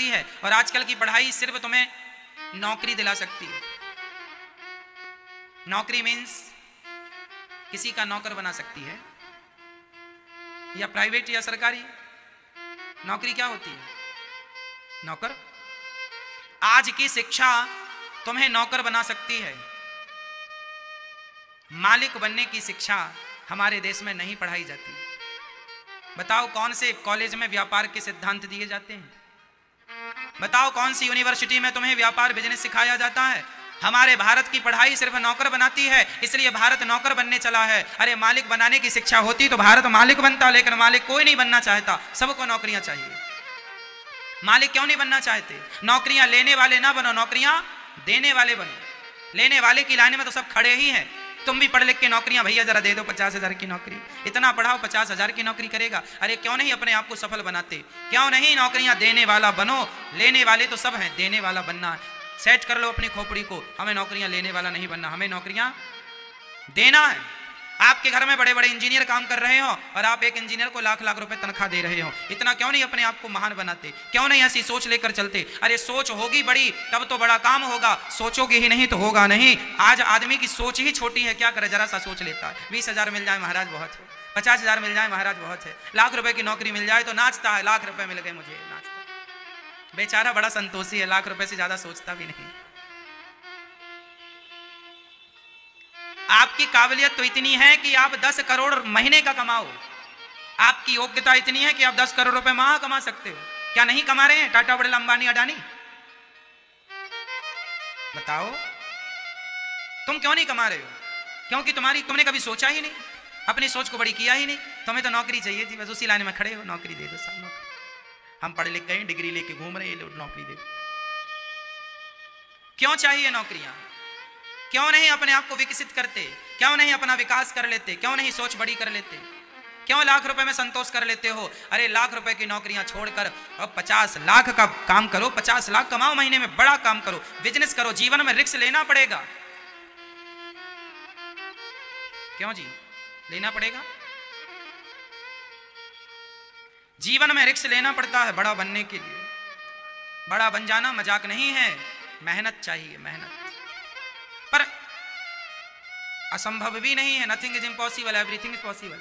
सकती है, और आजकल की पढ़ाई सिर्फ तुम्हें नौकरी दिला सकती है। नौकरी मीन्स किसी का नौकर बना सकती है, या प्राइवेट या सरकारी। नौकरी क्या होती है? नौकर। आज की शिक्षा तुम्हें नौकर बना सकती है, मालिक बनने की शिक्षा हमारे देश में नहीं पढ़ाई जाती। बताओ कौन से कॉलेज में व्यापार के सिद्धांत दिए जाते हैं? बताओ कौन सी यूनिवर्सिटी में तुम्हें व्यापार बिजनेस सिखाया जाता है? हमारे भारत की पढ़ाई सिर्फ नौकर बनाती है, इसलिए भारत नौकर बनने चला है। अरे मालिक बनाने की शिक्षा होती तो भारत मालिक बनता, लेकिन मालिक कोई नहीं बनना चाहता, सबको नौकरियां चाहिए। मालिक क्यों नहीं बनना चाहते? नौकरियां लेने वाले ना बनो, नौकरियां देने वाले बनो। लेने वाले की लाइन में तो सब खड़े ही हैं। तुम भी पढ़ लिख के नौकरियां भैया जरा दे दो 50,000 की नौकरी, इतना पढ़ाओ 50,000 की नौकरी करेगा। अरे क्यों नहीं अपने आप को सफल बनाते? क्यों नहीं नौकरियां देने वाला बनो? लेने वाले तो सब हैं, देने वाला बनना है। सेट कर लो अपनी खोपड़ी को, हमें नौकरियां लेने वाला नहीं बनना, हमें नौकरियां देना है। आपके घर में बड़े बड़े इंजीनियर काम कर रहे हो और आप एक इंजीनियर को लाख लाख रुपए तनख्वाह दे रहे हो, इतना क्यों नहीं अपने आप को महान बनाते? क्यों नहीं ऐसी सोच लेकर चलते? अरे सोच होगी बड़ी तब तो बड़ा काम होगा, सोचोगे ही नहीं तो होगा नहीं। आज आदमी की सोच ही छोटी है, क्या करे, जरा सा सोच लेता है। 20,000 मिल जाए महाराज बहुत है, 50,000 मिल जाए महाराज बहुत है, लाख रुपए की नौकरी मिल जाए तो नाचता है, लाख रुपए मिल गए मुझे, नाचता। बेचारा बड़ा संतोषी है, लाख रुपए से ज्यादा सोचता भी नहीं। आपकी काबिलियत तो इतनी है कि आप 10 करोड़ महीने का कमाओ, आपकी योग्यता इतनी है कि आप 10 करोड़ रुपए माह कमा सकते हो। क्या नहीं कमा रहे हैं टाटा, बिरला, अंबानी, अडानी? बताओ तुम क्यों नहीं कमा रहे हो? क्योंकि तुमने कभी सोचा ही नहीं, अपनी सोच को बड़ी किया ही नहीं। तुम्हें तो नौकरी चाहिए थी, बस उसी लाइन में खड़े हो, नौकरी दे दो साहब, नौकरी। हम पढ़ लिख गए, डिग्री लेके घूम रहे, नौकरी दे दो। क्यों चाहिए नौकरियां? क्यों नहीं अपने आप को विकसित करते? क्यों नहीं अपना विकास कर लेते? क्यों नहीं सोच बड़ी कर लेते? क्यों लाख रुपए में संतोष कर लेते हो? अरे लाख रुपए की नौकरियां छोड़कर अब 50 लाख का काम करो, 50 लाख कमाओ महीने में, बड़ा काम करो, बिजनेस करो। जीवन में रिस्क लेना पड़ेगा। क्यों जी लेना पड़ेगा? जीवन में रिस्क लेना पड़ता है बड़ा बनने के लिए। बड़ा बन जाना मजाक नहीं है, मेहनत चाहिए, मेहनत। पर असंभव भी नहीं है, nothing is impossible, everything is possible.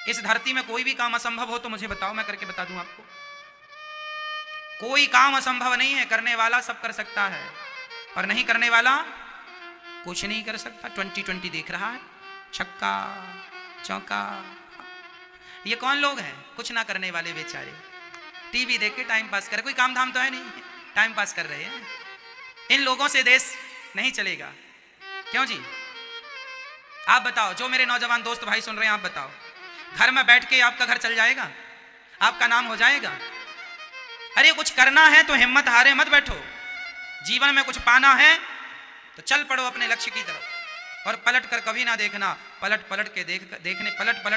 इस धरती में कोई भी काम असंभव हो तो मुझे बताओ, मैं करके बता दूं आपको। कोई काम असंभव नहीं है, करने वाला सब कर सकता है, और नहीं करने वाला कुछ नहीं कर सकता। 2020 देख रहा है, छक्का चौका। ये कौन लोग हैं? कुछ ना करने वाले बेचारे, टीवी देख के टाइम पास कर, कोई काम धाम तो है नहीं, टाइम पास कर रहे हैं। इन लोगों से देश नहीं चलेगा। क्यों जी? आप बताओ, जो मेरे नौजवान दोस्त भाई सुन रहे हैं, आप बताओ, घर में बैठ के आपका घर चल जाएगा? आपका नाम हो जाएगा? अरे कुछ करना है तो हिम्मत हारे मत बैठो। जीवन में कुछ पाना है तो चल पड़ो अपने लक्ष्य की तरफ, और पलट कर कभी ना देखना। पलट पलट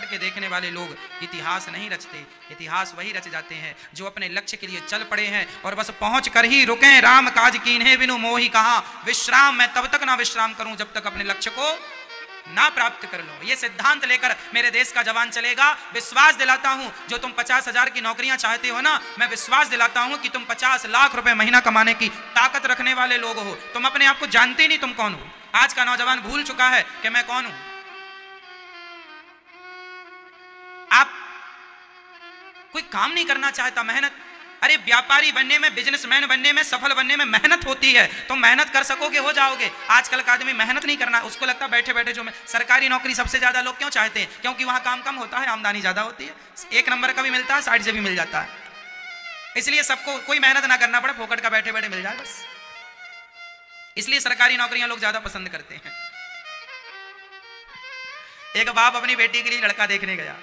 के देखने वाले लोग इतिहास नहीं रचते, इतिहास वही रच जाते हैं जो अपने लक्ष्य के लिए चल पड़े हैं और बस पहुंच कर ही रुके। राम काज कीन्हे बिनु मोहि कहा विश्राम, मैं तब तक ना विश्राम करूं जब तक अपने लक्ष्य को ना प्राप्त कर लो। ये सिद्धांत लेकर मेरे देश का जवान चलेगा। विश्वास दिलाता हूं, जो तुम 50,000 की नौकरियां चाहते हो ना, मैं विश्वास दिलाता हूं कि तुम 50 लाख रुपए महीना कमाने की ताकत रखने वाले लोग हो। तुम अपने आप को जानते नहीं तुम कौन हो। आज का नौजवान भूल चुका है कि मैं कौन हूं। आप कोई काम नहीं करना चाहता, मेहनत। अरे व्यापारी बनने में, बिजनेसमैन बनने में, सफल बनने में मेहनत होती है। तुम मेहनत कर सकोगे, हो जाओगे। आजकल का आदमी मेहनत नहीं करना, उसको लगता है बैठे बैठे जो मैं सरकारी नौकरी सबसे ज्यादा लोग क्यों चाहते हैं? क्योंकि वहां काम कम होता है, आमदनी ज्यादा होती है, 1 नंबर का भी मिलता है, साइड से भी मिल जाता है। इसलिए सबको कोई मेहनत ना करना पड़े, फोकट का बैठे बैठे मिल जाए बस। इसलिए सरकारी नौकरियां लोग ज्यादा पसंद करते हैं। एक बाप अपनी बेटी के लिए लड़का देखने गया,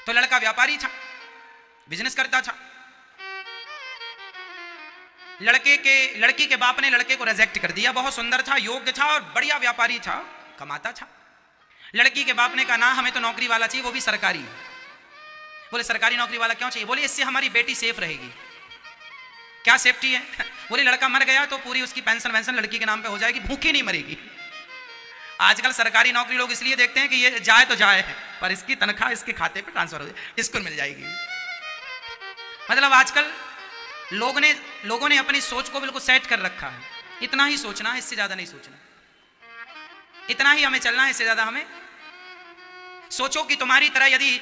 तो लड़का व्यापारी था, बिजनेस करता था। लड़की के बाप ने लड़के को रिजेक्ट कर दिया। बहुत सुंदर था, योग्य था और बढ़िया व्यापारी था, कमाता था। लड़की के बाप ने कहा ना, हमें तो नौकरी वाला चाहिए, वो भी सरकारी। बोले सरकारी नौकरी वाला क्यों चाहिए? बोले इससे हमारी बेटी सेफ रहेगी। क्या सेफ्टी है? बोले लड़का मर गया तो पूरी उसकी पेंशन वेंशन लड़की के नाम पे हो जाएगी, भूखी नहीं मरेगी। आजकल सरकारी नौकरी लोग इसलिए देखते हैं कि ये जाए तो जाए, पर इसकी तनख्वाह इसके खाते पे ट्रांसफर हो जाए, इसको मिल जाएगी। मतलब आजकल लोगों ने अपनी सोच को बिल्कुल सेट कर रखा है, इतना ही सोचना है, इससे ज्यादा नहीं सोचना, इतना ही हमें चलना है, इससे ज्यादा हमें। सोचो कि तुम्हारी तरह यदि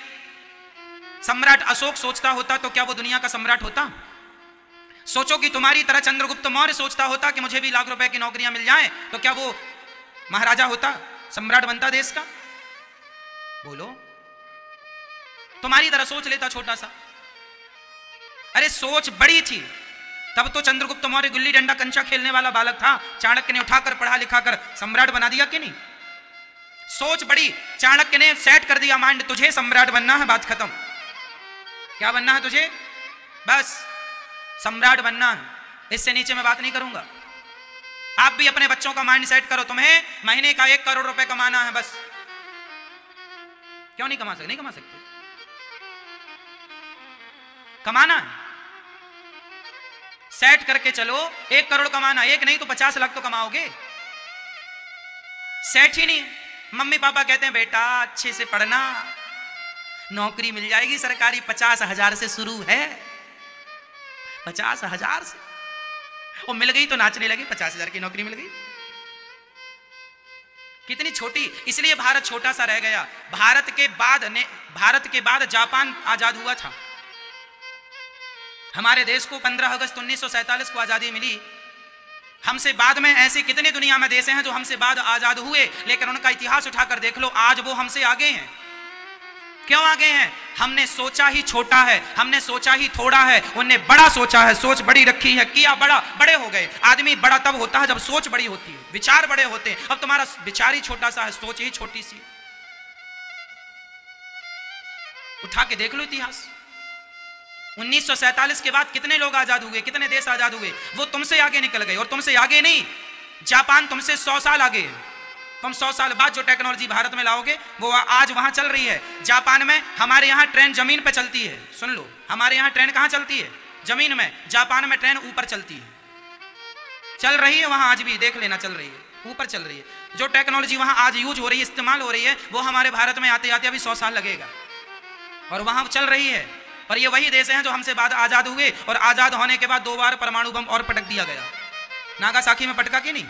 सम्राट अशोक सोचता होता तो क्या वो दुनिया का सम्राट होता? सोचो कि तुम्हारी तरह चंद्रगुप्त मौर्य सोचता होता कि मुझे भी लाख रुपए की नौकरियां मिल जाएं, तो क्या वो महाराजा होता, सम्राट बनता देश का? बोलो। तुम्हारी तरह सोच लेता छोटा सा। अरे सोच बड़ी थी, तब तो चंद्रगुप्त मौर्य गुल्ली डंडा कंचा खेलने वाला बालक था, चाणक्य ने उठाकर पढ़ा लिखा कर सम्राट बना दिया कि नहीं? सोच बड़ी, चाणक्य ने सेट कर दिया माइंड, तुझे सम्राट बनना है, बात खत्म। क्या बनना है तुझे? बस सम्राट बनना है, इससे नीचे मैं बात नहीं करूंगा। आप भी अपने बच्चों का माइंड सेट करो, तुम्हें महीने का 1 करोड़ रुपए कमाना है, बस। क्यों नहीं कमा सकते? नहीं कमा सकते, कमाना है, सेट करके चलो। 1 करोड़ कमाना, 1 नहीं तो 50 लाख तो कमाओगे। सेट ही नहीं। मम्मी पापा कहते हैं बेटा अच्छे से पढ़ना, नौकरी मिल जाएगी सरकारी, 50,000 से शुरू है, 50,000 से। और मिल गई तो नाचने लगी, 50,000 की नौकरी मिल गई। कितनी छोटी, इसलिए भारत छोटा सा रह गया। भारत के बाद जापान आजाद हुआ था। हमारे देश को 15 अगस्त 1947 को आजादी मिली। हमसे बाद में ऐसे कितने दुनिया में देश हैं जो हमसे बाद आजाद हुए, लेकिन उनका इतिहास उठाकर देख लो, आज वो हमसे आगे हैं। क्यों आगे हैं? हमने सोचा ही छोटा है, हमने सोचा ही थोड़ा है, उनने बड़ा सोचा है, सोच बड़ी रखी है, किया बड़ा, बड़े हो गए। आदमी बड़ा तब होता है जब सोच बड़ी होती है, विचार बड़े होते हैं। अब तुम्हारा विचार ही छोटा सा है, सोच ही छोटी सी। उठा के देख लो इतिहास। 1947 के बाद कितने लोग आजाद हुए, कितने देश आजाद हुए? वो तुमसे आगे निकल गए। और तुमसे आगे नहीं, जापान तुमसे 100 साल आगे है। तुम 100 साल बाद जो टेक्नोलॉजी भारत में लाओगे वो आज वहां चल रही है। जापान में, हमारे यहां ट्रेन जमीन पे चलती है, सुन लो, हमारे यहां ट्रेन कहां चलती है? जमीन में। जापान में ट्रेन ऊपर चलती है, चल रही है वहां, आज भी देख लेना, चल रही है, ऊपर चल रही है। जो टेक्नोलॉजी वहां आज यूज हो रही है, इस्तेमाल हो रही है, वो हमारे भारत में आते आते अभी 100 साल लगेगा, और वहां चल रही है। और ये वही देश हैं जो हमसे बाद आजाद हुए, और आजाद होने के बाद 2 बार परमाणु बम और पटक दिया गया। नागासाकी में पटका कि नहीं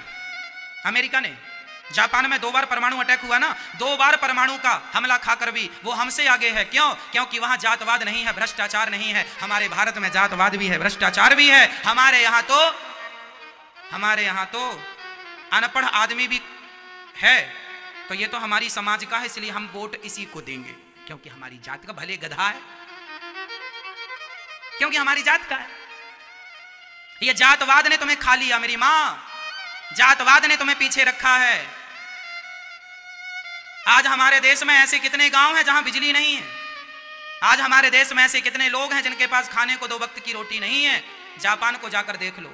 अमेरिका ने? जापान में 2 बार परमाणु अटैक हुआ ना, 2 बार परमाणु का हमला खाकर भी वो हमसे आगे है। क्यों? क्योंकि वहां जातवाद नहीं है, भ्रष्टाचार नहीं है। हमारे भारत में जातवाद भी है, भ्रष्टाचार भी है। हमारे यहां तो अनपढ़ आदमी भी है। तो ये तो हमारी समाज का है, इसलिए हम वोट इसी को देंगे, क्योंकि हमारी जात का, भले गधा है, क्योंकि हमारी जात का है। ये जातवाद ने तुम्हें खा लिया मेरी मां, जातवाद ने तुम्हें पीछे रखा है। आज हमारे देश में ऐसे कितने गांव हैं जहां बिजली नहीं है। आज हमारे देश में ऐसे कितने लोग हैं जिनके पास खाने को 2 वक्त की रोटी नहीं है। जापान को जाकर देख लो,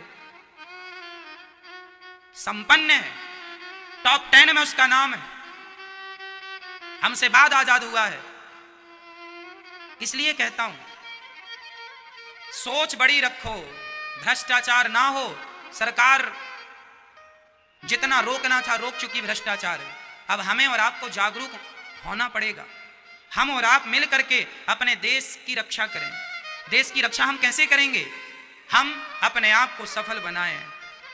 संपन्न है, टॉप 10 में उसका नाम है, हमसे बाद आजाद हुआ है। इसलिए कहता हूं, सोच बड़ी रखो, भ्रष्टाचार ना हो। सरकार जितना रोकना था रोक चुकी, भ्रष्टाचार है। अब हमें और आपको जागरूक होना पड़ेगा। हम और आप मिल करके अपने देश की रक्षा करें। देश की रक्षा हम कैसे करेंगे? हम अपने आप को सफल बनाएं,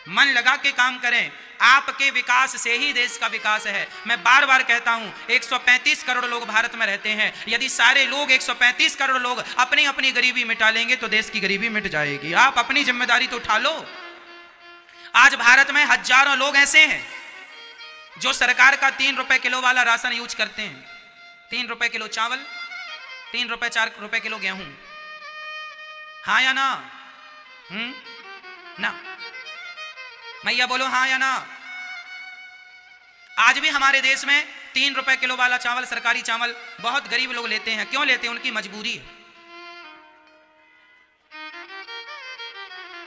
मन लगा के काम करें। आपके विकास से ही देश का विकास है। मैं बार बार कहता हूं, 135 करोड़ लोग भारत में रहते हैं। यदि सारे लोग, 135 करोड़ लोग अपनी अपनी गरीबी मिटा लेंगे तो देश की गरीबी मिट जाएगी। आप अपनी जिम्मेदारी तो उठा लो। आज भारत में हजारों लोग ऐसे हैं जो सरकार का 3 रुपए किलो वाला राशन यूज करते हैं। 3 रुपए किलो चावल, 3 रुपए 4 रुपए किलो गेहूं। हाँ या ना? ना। मैया बोलो हाँ या ना? आज भी हमारे देश में 3 रुपए किलो वाला चावल, सरकारी चावल, बहुत गरीब लोग लेते हैं। क्यों लेते हैं? उनकी मजबूरी है।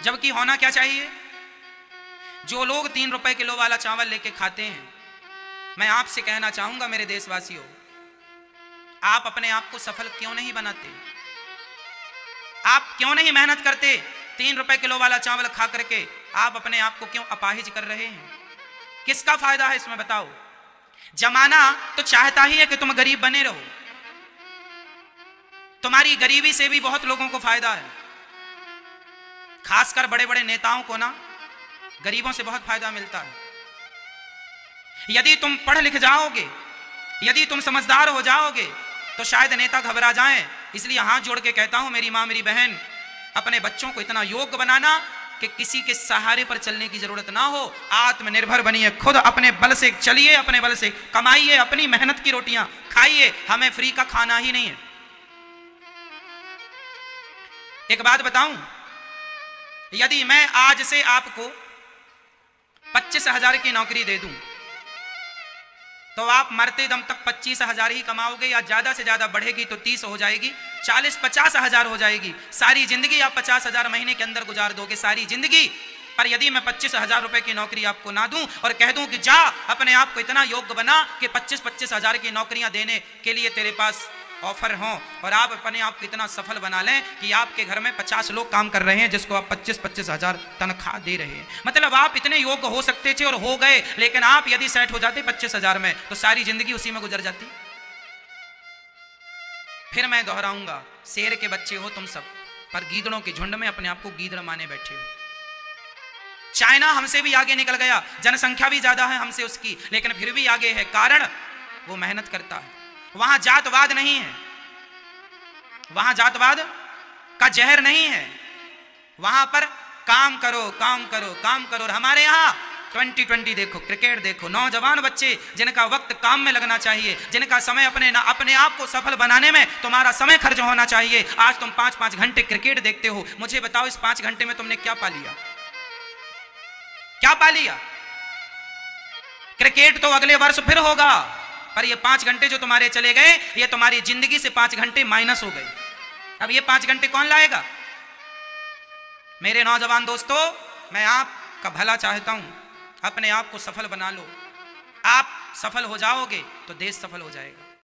जबकि होना क्या चाहिए? जो लोग 3 रुपए किलो वाला चावल लेके खाते हैं, मैं आपसे कहना चाहूंगा मेरे देशवासियों, आप अपने आप को सफल क्यों नहीं बनाते? आप क्यों नहीं मेहनत करते? 3 रुपए किलो वाला चावल खा करके आप अपने आप को क्यों अपाहिज कर रहे हैं? किसका फायदा है इसमें बताओ? जमाना तो चाहता ही है कि तुम गरीब बने रहो। तुम्हारी गरीबी से भी बहुत लोगों को फायदा है। खासकर बड़े बड़े नेताओं को ना गरीबों से बहुत फायदा मिलता है। यदि तुम पढ़ लिख जाओगे, यदि तुम समझदार हो जाओगे तो शायद नेता घबरा जाएं। इसलिए हाथ जोड़ के कहता हूं मेरी मां मेरी बहन, अपने बच्चों को इतना योग्य बनाना कि किसी के सहारे पर चलने की जरूरत ना हो। आत्मनिर्भर बनिए, खुद अपने बल से चलिए, अपने बल से कमाइए, अपनी मेहनत की रोटियां खाइए। हमें फ्री का खाना ही नहीं है। एक बात बताऊं, यदि मैं आज से आपको 25,000 की नौकरी दे दूं तो आप मरते दम तक 25,000 ही कमाओगे, या ज्यादा से ज्यादा बढ़ेगी तो 30 हो जाएगी, 40-50,000 हो जाएगी। सारी जिंदगी आप 50,000 महीने के अंदर गुजार दोगे, सारी जिंदगी। पर यदि मैं 25,000 रुपए की नौकरी आपको ना दूं और कह दूं कि जा अपने आप को इतना योग्य बना कि 25,000 की नौकरियां देने के लिए तेरे पास ऑफर हो, और आप अपने आप को इतना सफल बना लें कि आपके घर में 50 लोग काम कर रहे हैं जिसको आप 25,000 तनख्वाह दे रहे हैं। मतलब आप इतने योग्य हो सकते थे और हो गए, लेकिन आप यदि सेट हो जाते 25,000 में तो सारी जिंदगी उसी में गुजर जाती। फिर मैं दोहराऊंगा, शेर के बच्चे हो तुम सब, पर गीदड़ों के झुंड में अपने आप को गीदड़ माने बैठे हो। चाइना हमसे भी आगे निकल गया, जनसंख्या भी ज्यादा है हमसे उसकी, लेकिन फिर भी आगे है, कारण वो मेहनत करता है। वहां जातवाद नहीं है, वहां जातवाद का जहर नहीं है, वहां पर काम करो काम करो काम करो। और हमारे यहाँ 2020 देखो, क्रिकेट देखो, नौजवान बच्चे जिनका वक्त काम में लगना चाहिए, जिनका समय अपने आप को सफल बनाने में तुम्हारा समय खर्च होना चाहिए। आज तुम 5-5 घंटे क्रिकेट देखते हो। मुझे बताओ इस 5 घंटे में तुमने क्या पा लिया? क्या पा लिया? क्रिकेट तो अगले वर्ष फिर होगा, पर ये 5 घंटे जो तुम्हारे चले गए, ये तुम्हारी जिंदगी से 5 घंटे माइनस हो गए। अब ये 5 घंटे कौन लाएगा? मेरे नौजवान दोस्तों, मैं आपका भला चाहता हूं, अपने आप को सफल बना लो। आप सफल हो जाओगे तो देश सफल हो जाएगा।